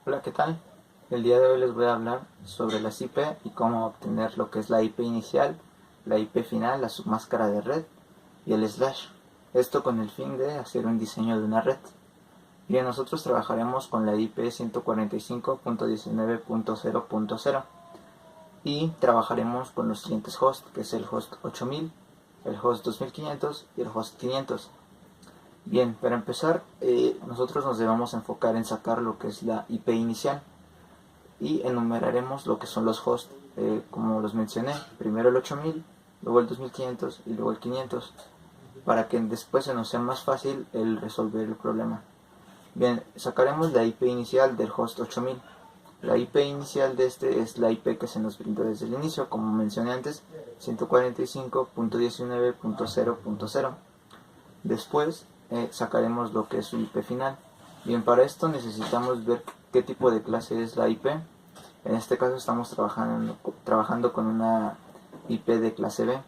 Hola, ¿qué tal? El día de hoy les voy a hablar sobre las IP y cómo obtener lo que es la IP inicial, la IP final, la submáscara de red y el slash. Esto con el fin de hacer un diseño de una red. Bien, nosotros trabajaremos con la IP 145.19.0.0 y trabajaremos con los siguientes hosts, que es el host 8000, el host 2500 y el host 500. Bien, para empezar, nosotros nos debemos enfocar en sacar lo que es la IP inicial y enumeraremos lo que son los hosts, como los mencioné, primero el 8000, luego el 2500 y luego el 500, para que después se nos sea más fácil el resolver el problema. Bien, sacaremos la IP inicial del host 8000. La IP inicial de este es la IP que se nos brindó desde el inicio, como mencioné antes, 145.19.0.0. Después sacaremos lo que es su IP final. Bien, para esto necesitamos ver qué tipo de clase es la IP. En este caso estamos trabajando con una IP de clase B.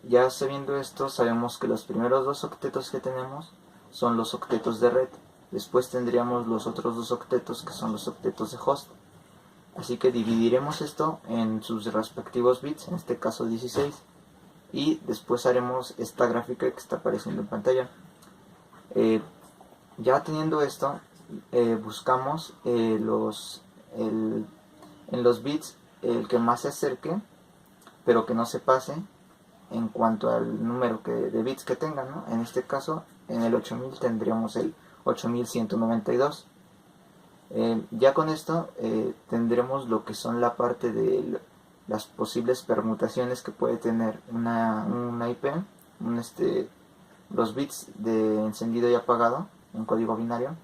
Ya sabiendo esto, sabemos que los primeros dos octetos que tenemos son los octetos de red. Después tendríamos los otros dos octetos que son los octetos de host. Así que dividiremos esto en sus respectivos bits, en este caso 16. Y después haremos esta gráfica que está apareciendo en pantalla. Ya teniendo esto, buscamos en los bits el que más se acerque, pero que no se pase en cuanto al número de bits que tenga, ¿no? En este caso, en el 8000 tendríamos el 8192. Ya con esto tendremos lo que son la parte de las posibles permutaciones que puede tener una IP, los bits de encendido y apagado en código binario,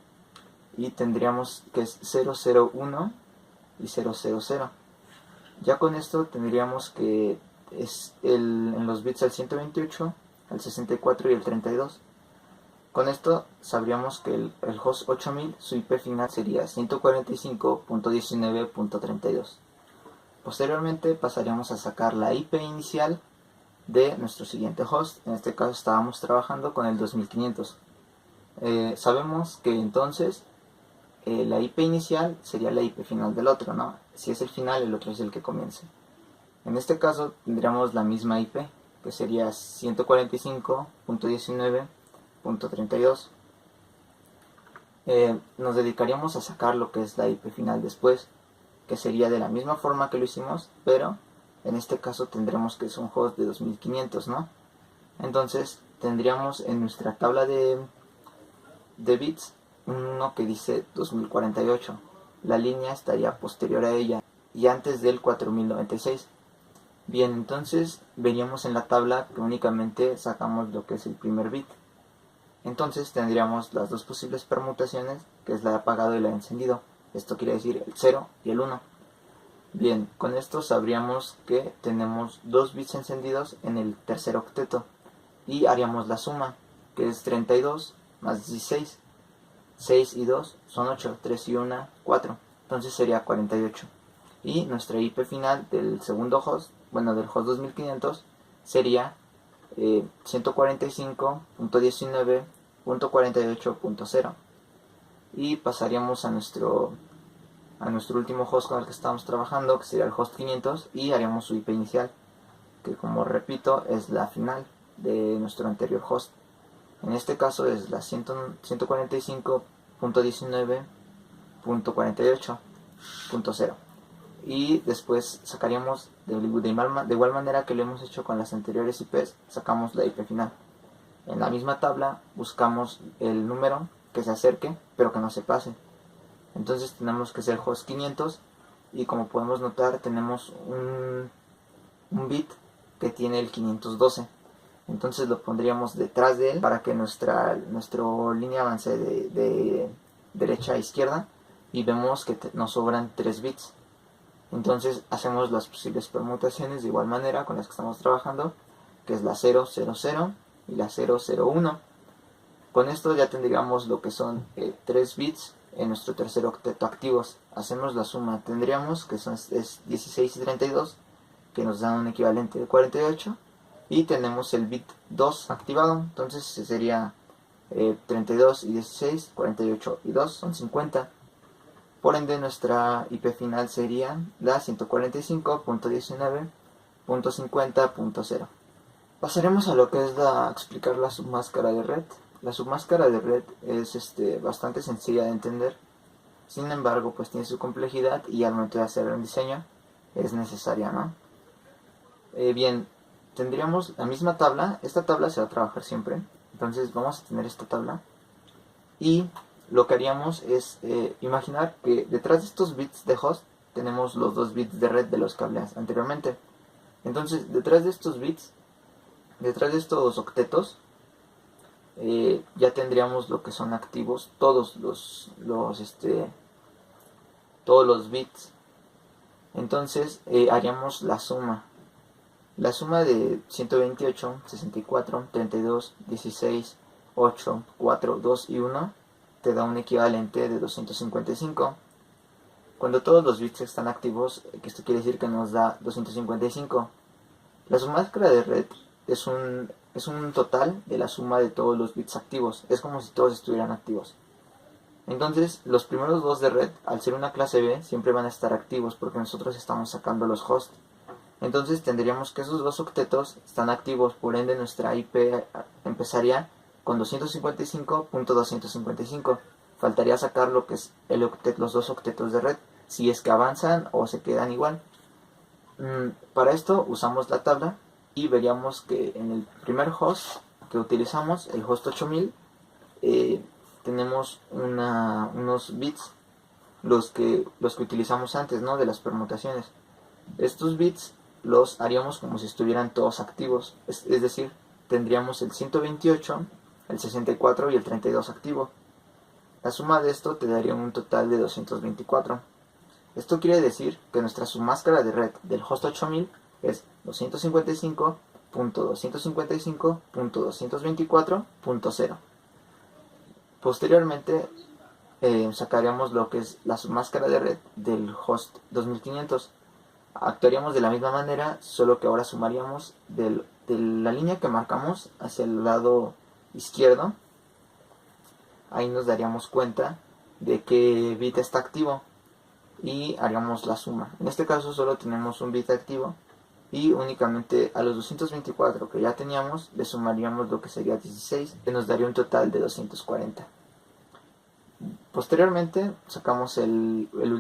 y tendríamos que es 001 y 000. Ya con esto tendríamos que en los bits al 128, al 64 y el 32. Con esto sabríamos que el host 8000, su IP final sería 145.19.32. Posteriormente pasaríamos a sacar la IP inicial de nuestro siguiente host. En este caso estábamos trabajando con el 2500. Sabemos que entonces la IP inicial sería la IP final del otro, ¿no? Si es el final, el otro es el que comience. En este caso tendríamos la misma IP, que sería 145.19.32. Nos dedicaríamos a sacar lo que es la IP final después, que sería de la misma forma que lo hicimos, pero en este caso tendremos que es un host de 2500, ¿no? Entonces tendríamos en nuestra tabla de bits uno que dice 2048. La línea estaría posterior a ella y antes del 4096. Bien, entonces veríamos en la tabla que únicamente sacamos lo que es el primer bit. Entonces tendríamos las dos posibles permutaciones, que es la de apagado y la de encendido. Esto quiere decir el 0 y el 1. Bien, con esto sabríamos que tenemos dos bits encendidos en el tercer octeto y haríamos la suma, que es 32 más 16. 6 y 2 son 8, 3 y 1, 4. Entonces sería 48. Y nuestra IP final del segundo host, bueno, del host 2500, sería 145.19.48.0. Y pasaríamos a nuestro último host con el que estamos trabajando, que sería el host 500, y haríamos su IP inicial, que como repito es la final de nuestro anterior host. En este caso es la 145.19.48.0. Y después sacaríamos de igual manera que lo hemos hecho con las anteriores IPs, sacamos la IP final. En la misma tabla buscamos el número que se acerque, pero que no se pase. Entonces tenemos que ser host 500 y como podemos notar tenemos un bit que tiene el 512. Entonces lo pondríamos detrás de él para que nuestra línea avance de derecha a izquierda y vemos que nos sobran 3 bits. Entonces hacemos las posibles permutaciones de igual manera con las que estamos trabajando, que es la 000 y la 001. Con esto ya tendríamos lo que son 3 bits en nuestro tercer octeto activos. Hacemos la suma, tendríamos que es 16 y 32, que nos dan un equivalente de 48. Y tenemos el bit 2 activado, entonces sería 32 y 16, 48 y 2 son 50. Por ende nuestra IP final sería la 145.19.50.0. Pasaremos a lo que es explicar la submáscara de red. La submáscara de red es bastante sencilla de entender. Sin embargo, pues tiene su complejidad y al momento de hacer un diseño es necesaria, ¿no? Bien, tendríamos la misma tabla. Esta tabla se va a trabajar siempre. Entonces vamos a tener esta tabla. Y lo que haríamos es imaginar que detrás de estos bits de host tenemos los 2 bits de red de los que hablé anteriormente. Entonces, detrás de estos bits, detrás de estos octetos, ya tendríamos lo que son activos todos los bits. Entonces haríamos la suma de 128, 64, 32, 16, 8, 4, 2 y 1 te da un equivalente de 255. Cuando todos los bits están activos, esto quiere decir que nos da 255. La submáscara de red es un total de la suma de todos los bits activos. Es como si todos estuvieran activos. Entonces, los primeros dos de red, al ser una clase B, siempre van a estar activos porque nosotros estamos sacando los hosts. Entonces, tendríamos que esos dos octetos están activos, por ende nuestra IP empezaría con 255.255. Faltaría sacar lo que es los dos octetos de red, si es que avanzan o se quedan igual. Para esto usamos la tabla y veríamos que en el primer host que utilizamos, el host 8000, tenemos unos bits, los que utilizamos antes, ¿no?, de las permutaciones. Estos bits los haríamos como si estuvieran todos activos, es decir, tendríamos el 128, el 64 y el 32 activo. La suma de esto te daría un total de 224. Esto quiere decir que nuestra submáscara de red del host 8000 es 255.255.224.0. Posteriormente sacaríamos lo que es la submáscara de red del host 2500. Actuaríamos de la misma manera, solo que ahora sumaríamos de la línea que marcamos hacia el lado izquierdo. Ahí nos daríamos cuenta de qué bit está activo y haríamos la suma. En este caso solo tenemos un bit activo y únicamente a los 224 que ya teníamos le sumaríamos lo que sería 16, que nos daría un total de 240. Posteriormente sacamos la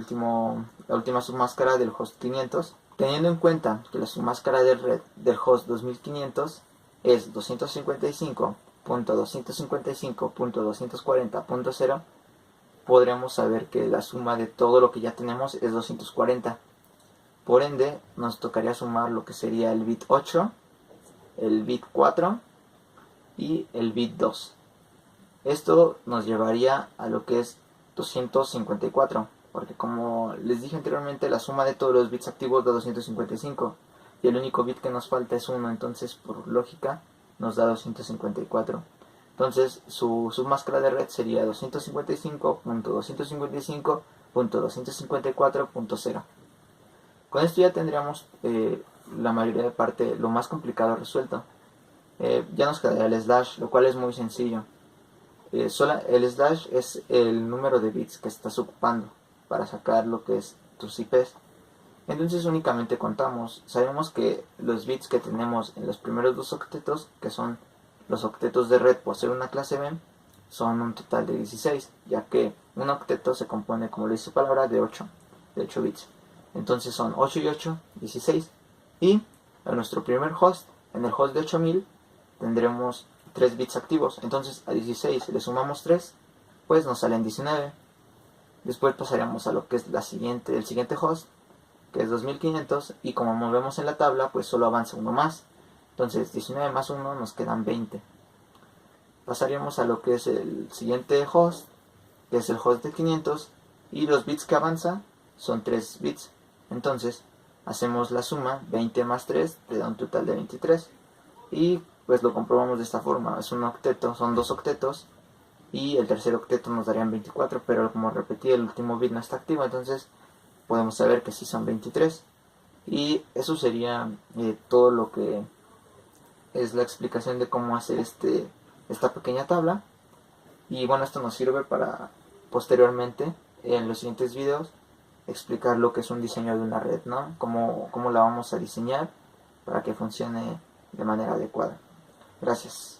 última submáscara del host 500, teniendo en cuenta que la submáscara de red del host 2500 es 255.255.240.0. podremos saber que la suma de todo lo que ya tenemos es 240. Por ende, nos tocaría sumar lo que sería el bit 8, el bit 4 y el bit 2. Esto nos llevaría a lo que es 254, porque como les dije anteriormente, la suma de todos los bits activos da 255 y el único bit que nos falta es 1, entonces por lógica nos da 254. Entonces su submáscara de red sería 255.255.254.0. Con esto ya tendríamos la mayoría de parte, lo más complicado resuelto. Ya nos quedaría el slash, lo cual es muy sencillo. El slash es el número de bits que estás ocupando para sacar lo que es tus IPs. Entonces únicamente contamos, sabemos que los bits que tenemos en los primeros dos octetos, que son los octetos de red por ser una clase B, son un total de 16, ya que un octeto se compone, como le dice su palabra, de 8 bits. Entonces son 8 y 8, 16. Y en nuestro primer host, en el host de 8000, tendremos 3 bits activos. Entonces a 16 le sumamos 3, pues nos salen 19. Después pasaremos a lo que es el siguiente host, que es 2500, y como vemos en la tabla, pues solo avanza uno más. Entonces 19 más 1 nos quedan 20. Pasaríamos a lo que es el siguiente host, que es el host de 500, y los bits que avanza son 3 bits. Entonces hacemos la suma, 20 más 3 te da un total de 23. Y pues lo comprobamos de esta forma, es un octeto, son 2 octetos, y el tercer octeto nos darían 24, pero como repetí, el último bit no está activo, entonces podemos saber que sí son 23. Y eso sería todo lo que es la explicación de cómo hacer esta pequeña tabla. Y bueno, esto nos sirve para posteriormente en los siguientes videos explicar lo que es un diseño de una red, ¿no? Cómo la vamos a diseñar para que funcione de manera adecuada. Gracias.